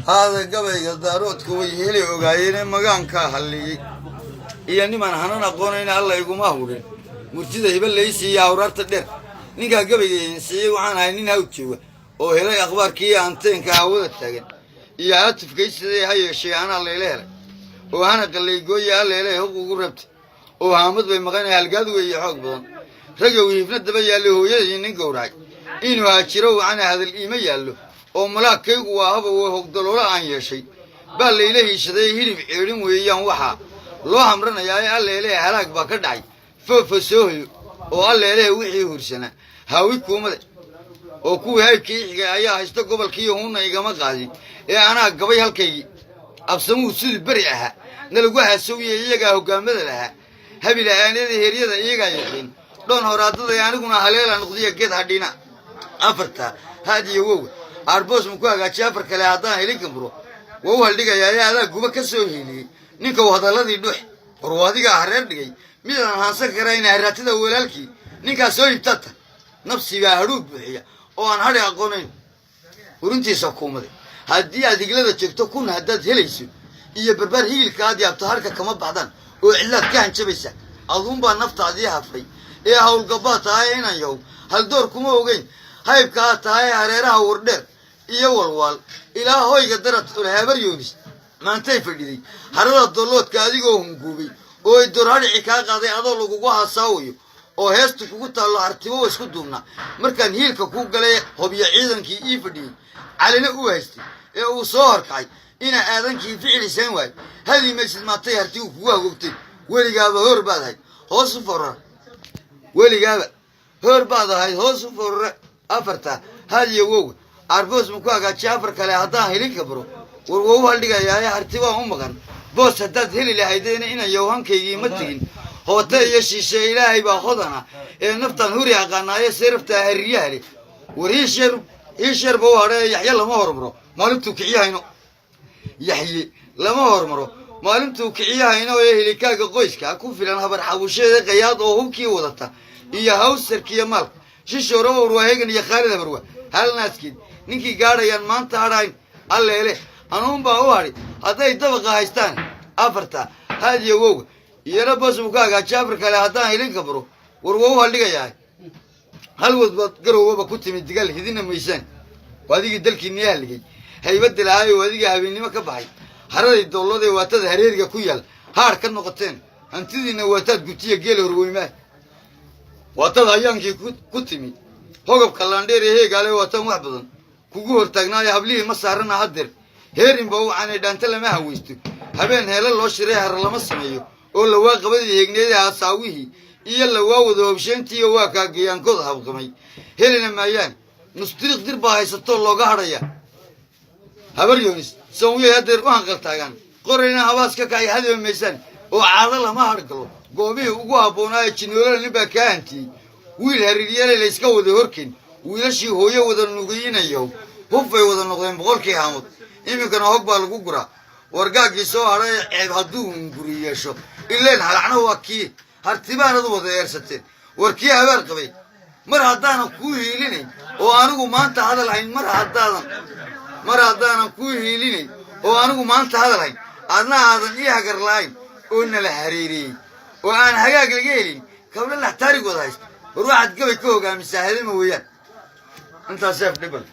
هذا gabayga daaroodku way heli ogaayeen magaanka haliyay iyo niman hanan aqoonayna alla iguma hurin murtida hibaleysi iyo awraarta dheer ninka gabaygiisii waxaan ahay nin haw jooga oo helay akhbaarkii anteenka hawada taagan iyo atifkaysidii hayeeshay ana leeleelay oo hana qalay gooya leeleelay ugu rabtay oo haamad bay maqanay halgaad weeye xoog badan raga wiifna daba yaalo hooyadii nin gowraay inuu haajiro waxaan hadal iima yaalo oo malaakaygu waa haba way hogdalola aan yeeshay baa leeyahay shaday hilib ceerin weeyaan waxa loo hamranayaa alleelay halaag baa ka dhacay foofasooyo oo alleelay wixii hursana hawi kuumada oo kuwii haybkii xiga ayaa haysta gobolkii huuna igama qaadin ee anaa gabay halkaygi absamuu sidii bari ahaa nalagu haasooyay iyaga hogaamada lahaa habila aanada heeriyada iyaga yaqeen dhoon horaadada aniguna haleela noqdiya geed hadhina afarta haadiyo wow arbos mu ku hagaajiya afar kale haddaan helin kambro wuu haldhigayaa adaa guba ka soo heliyay ninka wadaladii dhuux warwaadiga hareer dhigay midaan haansan karayna haraatida walaalkii ninkaas soo ibtata nafsiga hadhuub buuxiya oo aan hadhi aqoonayn urintiisa kuumaday haddii aad higlada joogto kun haddaad helayso iyo barbaar higilka aad yaabto harka kama baxdaan oo cilaad ka hanjabaysa aduunbaa naftaadii hafray ee hawlgabaa tahay inaan yahow hal door kuma ogeyn haybkaa tahay hareeraha wardheer iyo walwaal ilaa hoyga darad habar yoonis maantay fadhiday harada doloodka adigoo hunguubay oo ay dorhadhici kaa qaaday adoo lagugu hasaawayo oo heestu kugu taallo hartibo isku duubnaa markaan hiilka ku galay hobyo ciidankii ii fadhiyey calina u haystay ee uu soo horkacay ina aadankii ficilisan waay hadii maysid maantay hartigu kugu hagoogtay weligaaba hor baad ahayd hoos u forara weligaaba hor baad ahayd hoos u forara afarta hadiyo wow arbos mu ku hagaajiya afar kale haddaan helin kabro war wuu haldhigayaa hartibaa u maqan boos haddaad heli lahaydeen inaan yowhankaygii ma tegin hoote iyo shiishe ilaahay baa hodana ee naftaan huri aqaanaayo seeraftaa hariyaha leh war hiisheerba u hadhe yaxye lama hormaro maalintuu kiciyahayno yaxye lama hormaro maalintuu kiciyahayno ee helikaaga qoyska ku filan habar xabusheeda qayaad oo hubkii wadata iyo hawsarkiiyo maalka shishoora warwaahegan iyo khaalid habarwa hal naaskeed ninkii gaadhayaan maanta hadhayn alleele anuunbaa u hadhi hadday dabaqa haystaan afarta haadiyo wowga iyana bosmu ka hagaajiya afar kale haddaan helin kabro war waa u haldhigayaa hal wadbaad garowaba ku timid digaal hidina maysaan waadigii dalkiinii halligay haybadda lahaay oo adiga habeennimo ka baxay haraday dowladee waatada hareeriga ku yaal haadh ka noqoteen hantidiina waataad gutiya geela horweymaa waatad hayaankii ku timid hogobka laandheer ee heegaale waataan wax badan kugu hortaagnaayo hablihii ma saarana haddeer heerinba u canay dhaanta lama hawaysto habeen heela loo shiray har lama sameeyo oo lawaa qabadii heegneeda haasaawihii iyo lawaa wada hobsheentii oo waa kaagayaankooda habqamay helina maayaan nusdiriq dir baa haysatoo looga hadhaya habar yoonis sawiyay haddeer u hanqaltaagaan qorayna habaas ka kacay hadiba maysaan oo caado lama hadhgalo goobihii ugu habboonaa ee jinoolada nin baa kaa hantiyey wiil hariiryale layska wada horkeen wiilashii hooyo wada nugayinayo hubbay wada noqdeen boqolkii haamood iminkana hog baa lagu guraa wargaaggii soo hadhay ceeb hadduu hunguri yeesho ileen halacna waa kii hartibaanad wada eersateen war kii habaar qabay mar haddaanan kuu hiilinayn oo anigu maanta hadal hayn mar haddaanan kuu hiilinayn oo anigu maanta hadal hayn adna aadan ii hagar la'ayn oo nala hareeriyey oo aan hagaag laga helin kabla laxtaarig wada haysta war waxaad gabay ka hogaamisaa helima weeyaan intaas seef dhibal